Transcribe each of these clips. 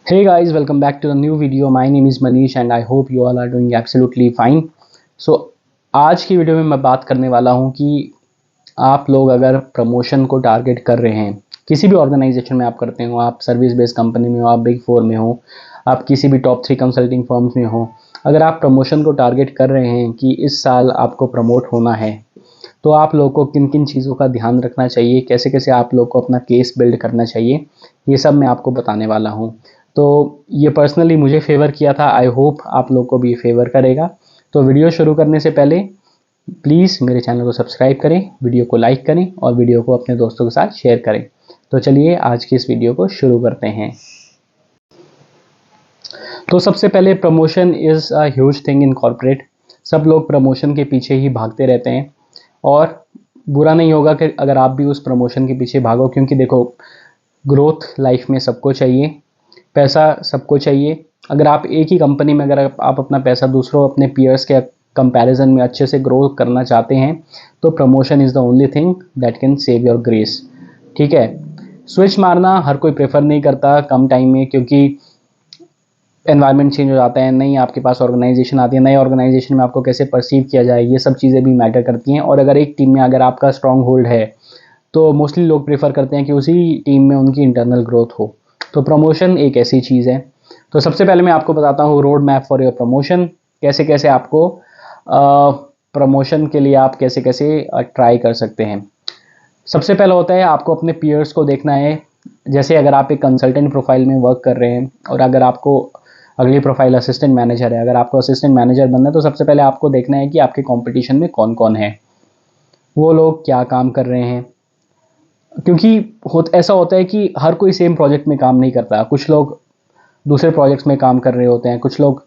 Hey guys, welcome back to the new video. My name is Manish and I hope you all are doing absolutely fine. So आज की video में मैं बात करने वाला हूँ कि आप लोग अगर प्रमोशन को टारगेट कर रहे हैं, किसी भी ऑर्गेनाइजेशन में आप करते हो, आप सर्विस बेस्ड कंपनी में हो, आप बिग फोर में हो, आप किसी भी टॉप 3 कंसल्टिंग फर्म्स में हो, अगर आप प्रमोशन को टारगेट कर रहे हैं कि इस साल आपको प्रमोट होना है, तो आप लोगों को किन किन चीज़ों का ध्यान रखना चाहिए, कैसे कैसे आप लोग को अपना केस बिल्ड करना चाहिए, ये सब मैं आपको बताने वाला हूँ। तो ये पर्सनली मुझे फेवर किया था, आई होप आप लोग को भी फेवर करेगा। तो वीडियो शुरू करने से पहले प्लीज़ मेरे चैनल को सब्सक्राइब करें, वीडियो को लाइक करें और वीडियो को अपने दोस्तों के साथ शेयर करें। तो चलिए आज की इस वीडियो को शुरू करते हैं। तो सबसे पहले promotion is a huge thing in corporate. सब लोग प्रमोशन के पीछे ही भागते रहते हैं और बुरा नहीं होगा कि अगर आप भी उस प्रमोशन के पीछे भागो, क्योंकि देखो ग्रोथ लाइफ में सबको चाहिए, पैसा सबको चाहिए। अगर आप एक ही कंपनी में अगर आप अपना पैसा दूसरों अपने पीयर्स के कंपैरिजन में अच्छे से ग्रो करना चाहते हैं तो promotion is the only thing that can save your grace. ठीक है, स्विच मारना हर कोई प्रेफर नहीं करता कम टाइम में, क्योंकि एनवायरनमेंट चेंज हो जाता है, नई आपके पास ऑर्गेनाइजेशन आती है, नई ऑर्गेनाइजेशन में आपको कैसे परसीव किया जाए, ये सब चीज़ें भी मैटर करती हैं। और अगर एक टीम में अगर आपका स्ट्रॉन्ग होल्ड है तो मोस्टली लोग प्रेफर करते हैं कि उसी टीम में उनकी इंटरनल ग्रोथ हो। तो प्रमोशन एक ऐसी चीज़ है। तो सबसे पहले मैं आपको बताता हूँ road map for your promotion, कैसे कैसे आपको प्रमोशन के लिए आप कैसे कैसे ट्राई कर सकते हैं। सबसे पहला होता है आपको अपने पीयर्स को देखना है। जैसे अगर आप एक कंसल्टेंट प्रोफाइल में वर्क कर रहे हैं और अगर आपको अगली प्रोफाइल असिस्टेंट मैनेजर है, अगर आपको असिस्टेंट मैनेजर बनना है तो सबसे पहले आपको देखना है कि आपके कंपटीशन में कौन कौन है, वो लोग क्या काम कर रहे हैं। क्योंकि ऐसा होता है कि हर कोई सेम प्रोजेक्ट में काम नहीं करता, कुछ लोग दूसरे प्रोजेक्ट्स में काम कर रहे होते हैं, कुछ लोग,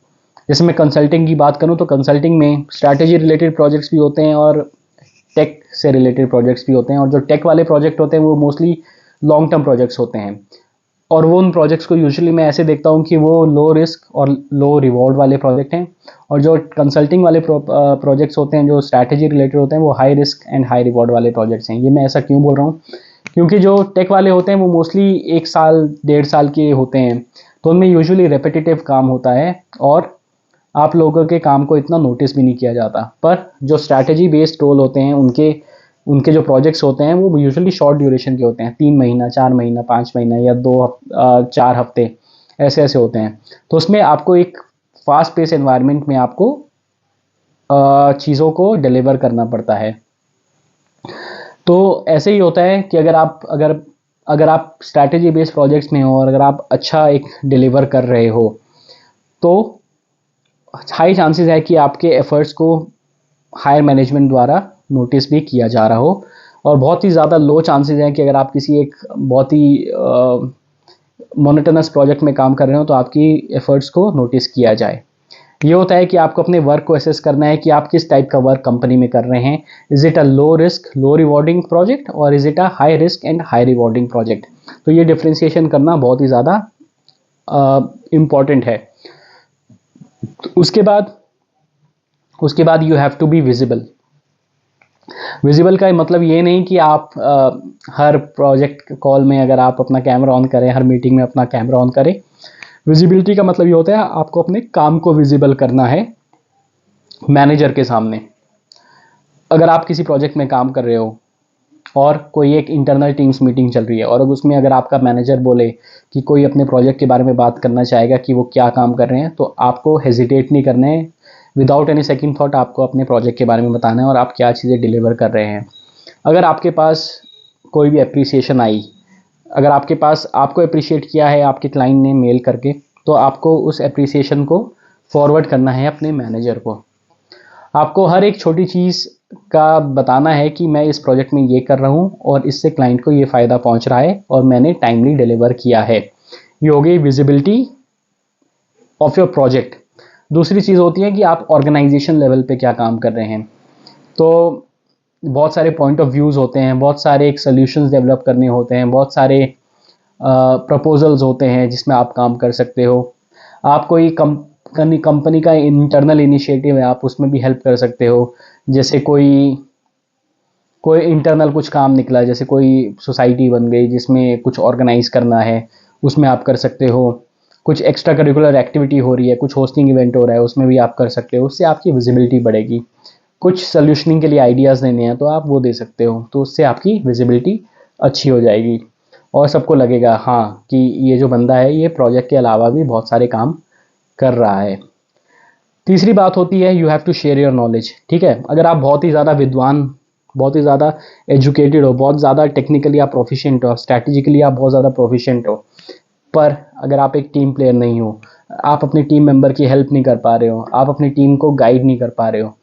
जैसे मैं कंसल्टिंग की बात करूं तो कंसल्टिंग में स्ट्रैटेजी रिलेटेड प्रोजेक्ट्स भी होते हैं और टेक से रिलेटेड प्रोजेक्ट्स भी होते हैं। और जो टेक वाले प्रोजेक्ट होते हैं वो मोस्टली लॉन्ग टर्म प्रोजेक्ट्स होते हैं और वो उन प्रोजेक्ट्स को यूजुअली मैं ऐसे देखता हूँ कि वो लो रिस्क और लो रिवॉर्ड वाले प्रोजेक्ट हैं। और जो कंसल्टिंग वाले प्रोजेक्ट्स होते हैं जो स्ट्रैटेजी रिलेटेड होते हैं वो high risk and high reward वाले प्रोजेक्ट्स हैं। ये मैं ऐसा क्यों बोल रहा हूँ, क्योंकि जो टेक वाले होते हैं वो मोस्टली 1 साल 1.5 साल के होते हैं, तो उनमें यूजुअली रेपिटेटिव काम होता है और आप लोगों के काम को इतना नोटिस भी नहीं किया जाता। पर जो स्ट्रैटेजी बेस्ड रोल होते हैं उनके उनके जो प्रोजेक्ट्स होते हैं वो यूजुअली शॉर्ट ड्यूरेशन के होते हैं, 3 महीना 4 महीना 5 महीना या 4 हफ्ते, ऐसे ऐसे होते हैं। तो उसमें आपको एक फास्ट पेस एनवायरनमेंट में आपको चीज़ों को डिलीवर करना पड़ता है। तो ऐसे ही होता है कि अगर आप स्ट्रैटेजी बेस्ड प्रोजेक्ट्स में हो और अगर आप अच्छा एक डिलीवर कर रहे हो तो हाई चांसेस है कि आपके एफर्ट्स को हायर मैनेजमेंट द्वारा नोटिस भी किया जा रहा हो। और बहुत ही ज़्यादा लो चांसेस हैं कि अगर आप किसी एक बहुत ही मोनोटोनस प्रोजेक्ट में काम कर रहे हो तो आपकी एफर्ट्स को नोटिस किया जाए। ये होता है कि आपको अपने वर्क को एसेस करना है कि आप किस टाइप का वर्क कंपनी में कर रहे हैं। Is it a low risk low rewarding project और is it a high risk and high rewarding project. तो ये डिफ्रेंसिएशन करना बहुत ही ज़्यादा इम्पॉर्टेंट है। उसके बाद you have to be visible. Visible का मतलब ये नहीं कि आप हर प्रोजेक्ट कॉल में अगर आप अपना कैमरा ऑन करें, हर मीटिंग में अपना कैमरा ऑन करें। विजिबिलिटी का मतलब ये होता है आपको अपने काम को विजिबल करना है मैनेजर के सामने। अगर आप किसी प्रोजेक्ट में काम कर रहे हो और कोई एक इंटरनल टीम्स मीटिंग चल रही है और उसमें अगर आपका मैनेजर बोले कि कोई अपने प्रोजेक्ट के बारे में बात करना चाहेगा कि वो क्या काम कर रहे हैं, तो आपको हेजिटेट नहीं करना है। विदाउट एनी सेकंड थॉट आपको अपने प्रोजेक्ट के बारे में बताना है और आप क्या चीज़ें डिलीवर कर रहे हैं। अगर आपके पास कोई भी अप्रिसिएशन आई, अगर आपके पास आपको अप्रिशिएट किया है आपके क्लाइंट ने मेल करके, तो आपको उस अप्रिसिएशन को फॉरवर्ड करना है अपने मैनेजर को। आपको हर एक छोटी चीज़ का बताना है कि मैं इस प्रोजेक्ट में ये कर रहा हूँ और इससे क्लाइंट को ये फ़ायदा पहुँच रहा है और मैंने टाइमली डिलीवर किया है। ये हो गई विजिबिलिटी ऑफ योर प्रोजेक्ट। दूसरी चीज़ होती है कि आप ऑर्गेनाइजेशन लेवल पे क्या काम कर रहे हैं। तो बहुत सारे पॉइंट ऑफ व्यूज़ होते हैं, बहुत सारे एक सोल्यूशंस डेवलप करने होते हैं, बहुत सारे प्रपोजल्स होते हैं जिसमें आप काम कर सकते हो। आप कोई कंपनी का इंटरनल इनिशिएटिव है, आप उसमें भी हेल्प कर सकते हो। जैसे कोई कोई इंटरनल कुछ काम निकला, जैसे कोई सोसाइटी बन गई जिसमें कुछ ऑर्गेनाइज करना है, उसमें आप कर सकते हो। कुछ एक्स्ट्रा करिकुलर एक्टिविटी हो रही है, कुछ होस्टिंग इवेंट हो रहा है, उसमें भी आप कर सकते हो, उससे आपकी विजिबिलिटी बढ़ेगी। कुछ सोल्यूशनिंग के लिए आइडियाज़ देने हैं तो आप वो दे सकते हो, तो उससे आपकी विजिबिलिटी अच्छी हो जाएगी और सबको लगेगा हाँ कि ये जो बंदा है ये प्रोजेक्ट के अलावा भी बहुत सारे काम कर रहा है। तीसरी बात होती है you have to share your knowledge. ठीक है, अगर आप बहुत ही ज़्यादा विद्वान, बहुत ही ज़्यादा एजुकेटेड हो, बहुत ज़्यादा टेक्निकली आप प्रोफिशिएंट हो, स्ट्रैटेजिकली आप बहुत ज़्यादा प्रोफिशिएंट हो, पर अगर आप एक टीम प्लेयर नहीं हो, आप अपने टीम मेंबर की हेल्प नहीं कर पा रहे हो, आप अपनी टीम को गाइड नहीं कर पा रहे हो,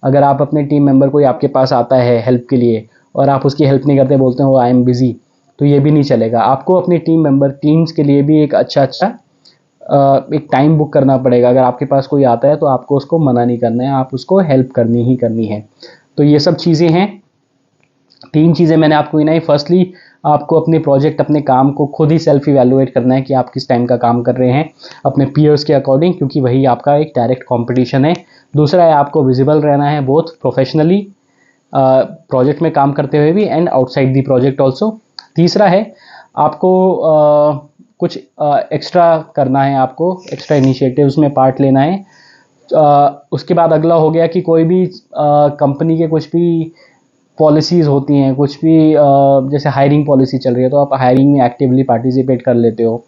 अगर आप अपने टीम मेंबर कोई आपके पास आता है हेल्प के लिए और आप उसकी हेल्प नहीं करते, बोलते हो आई एम बिजी, तो ये भी नहीं चलेगा। आपको अपनी टीम मेंबर टीम्स के लिए भी एक अच्छा एक टाइम बुक करना पड़ेगा। अगर आपके पास कोई आता है तो आपको उसको मना नहीं करना है, आप उसको हेल्प करनी ही करनी है। तो ये सब चीज़ें हैं, 3 चीज़ें मैंने आपको गिनाई। फर्स्टली आपको अपने प्रोजेक्ट, अपने काम को खुद ही सेल्फ इवैल्यूएट करना है कि आप किस टाइम का काम कर रहे हैं अपने पीयर्स के अकॉर्डिंग, क्योंकि वही आपका एक डायरेक्ट कंपटीशन है। दूसरा है आपको विजिबल रहना है, बोथ प्रोफेशनली प्रोजेक्ट में काम करते हुए भी and outside the project also. तीसरा है आपको कुछ एक्स्ट्रा करना है, आपको एक्स्ट्रा इनिशिएटिव्स में पार्ट लेना है। उसके बाद अगला हो गया कि कोई भी कंपनी के कुछ भी पॉलिसीज़ होती हैं, कुछ भी जैसे हायरिंग पॉलिसी चल रही है तो आप हायरिंग में एक्टिवली पार्टिसिपेट कर लेते हो।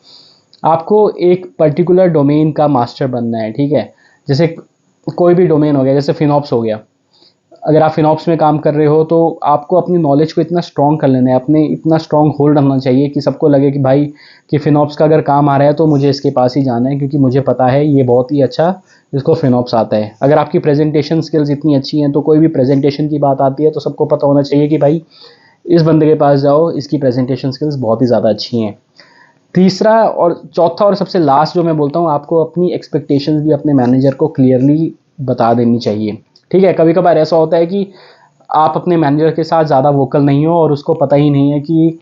आपको एक पर्टिकुलर डोमेन का मास्टर बनना है। ठीक है, जैसे कोई भी डोमेन हो गया, जैसे फिनॉप्स हो गया, अगर आप फिनॉप्स में काम कर रहे हो तो आपको अपनी नॉलेज को इतना स्ट्रॉन्ग कर लेना है, अपने इतना स्ट्रॉन्ग होल्ड होना चाहिए कि सबको लगे कि भाई कि फिनॉप्स का अगर काम आ रहा है तो मुझे इसके पास ही जाना है, क्योंकि मुझे पता है ये बहुत ही अच्छा इसको फिनॉप्स आता है। अगर आपकी प्रेजेंटेशन स्किल्स इतनी अच्छी हैं तो कोई भी प्रेजेंटेशन की बात आती है तो सबको पता होना चाहिए कि भाई इस बंदे के पास जाओ, इसकी प्रेजेंटेशन स्किल्स बहुत ही ज़्यादा अच्छी हैं। तीसरा और चौथा और सबसे लास्ट जो मैं बोलता हूँ, आपको अपनी एक्सपेक्टेशंस भी अपने मैनेजर को क्लियरली बता देनी चाहिए। ठीक है, कभी कभार ऐसा होता है कि आप अपने मैनेजर के साथ ज़्यादा वोकल नहीं हो और उसको पता ही नहीं है कि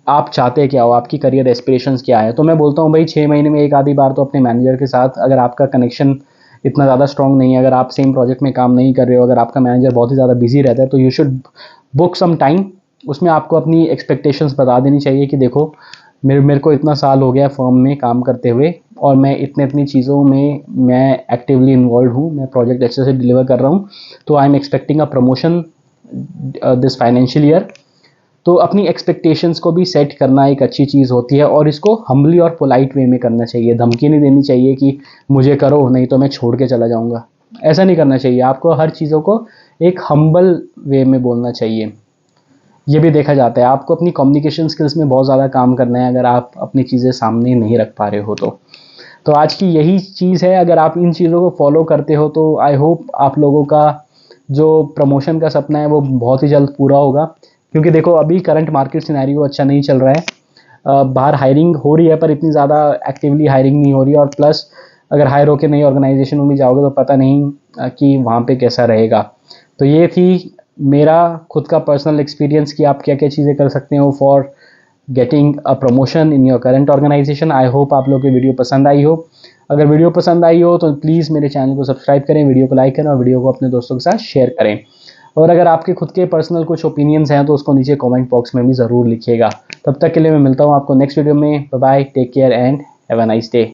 आप चाहते क्या हो, आपकी करियर एस्पिरेशंस क्या है। तो मैं बोलता हूँ भाई 6 महीने में एक आधी बार तो अपने मैनेजर के साथ, अगर आपका कनेक्शन इतना ज़्यादा स्ट्रॉन्ग नहीं है, अगर आप सेम प्रोजेक्ट में काम नहीं कर रहे हो, अगर आपका मैनेजर बहुत ही ज़्यादा बिजी रहता है, तो you should book some time. उसमें आपको अपनी एक्सपेक्टेशंस बता देनी चाहिए कि देखो मेरे को इतना साल हो गया फर्म में काम करते हुए और मैं इतनी चीज़ों में मैं एक्टिवली इन्वॉल्व हूँ, मैं प्रोजेक्ट अच्छे से डिलीवर कर रहा हूँ, तो I am expecting a promotion this financial year. तो अपनी एक्सपेक्टेशंस को भी सेट करना एक अच्छी चीज़ होती है और इसको हम्बली और पोलाइट वे में करना चाहिए। धमकी नहीं देनी चाहिए कि मुझे करो नहीं तो मैं छोड़ के चला जाऊँगा, ऐसा नहीं करना चाहिए। आपको हर चीज़ों को एक हम्बल वे में बोलना चाहिए। ये भी देखा जाता है, आपको अपनी कम्युनिकेशन स्किल्स में बहुत ज़्यादा काम करना है अगर आप अपनी चीज़ें सामने नहीं रख पा रहे हो तो आज की यही चीज़ है। अगर आप इन चीज़ों को फॉलो करते हो तो आई होप आप लोगों का जो प्रमोशन का सपना है वो बहुत ही जल्द पूरा होगा, क्योंकि देखो अभी करंट मार्केट सिनेरियो अच्छा नहीं चल रहा है। बाहर हायरिंग हो रही है पर इतनी ज़्यादा एक्टिवली हायरिंग नहीं हो रही, और प्लस अगर हायर होकर नई ऑर्गेनाइजेशन में भी जाओगे तो पता नहीं कि वहाँ पे कैसा रहेगा। तो ये थी मेरा खुद का पर्सनल एक्सपीरियंस कि आप क्या क्या चीज़ें कर सकते हो for getting a promotion in your current organisation. I hope आप लोग की वीडियो पसंद आई हो। अगर वीडियो पसंद आई हो तो प्लीज़ मेरे चैनल को सब्सक्राइब करें, वीडियो को लाइक करें और वीडियो को अपने दोस्तों के साथ शेयर करें। और अगर आपके खुद के पर्सनल कुछ ओपिनियंस हैं तो उसको नीचे कमेंट बॉक्स में भी ज़रूर लिखिएगा। तब तक के लिए मैं मिलता हूँ आपको नेक्स्ट वीडियो में। Bye bye, take care and have a nice day.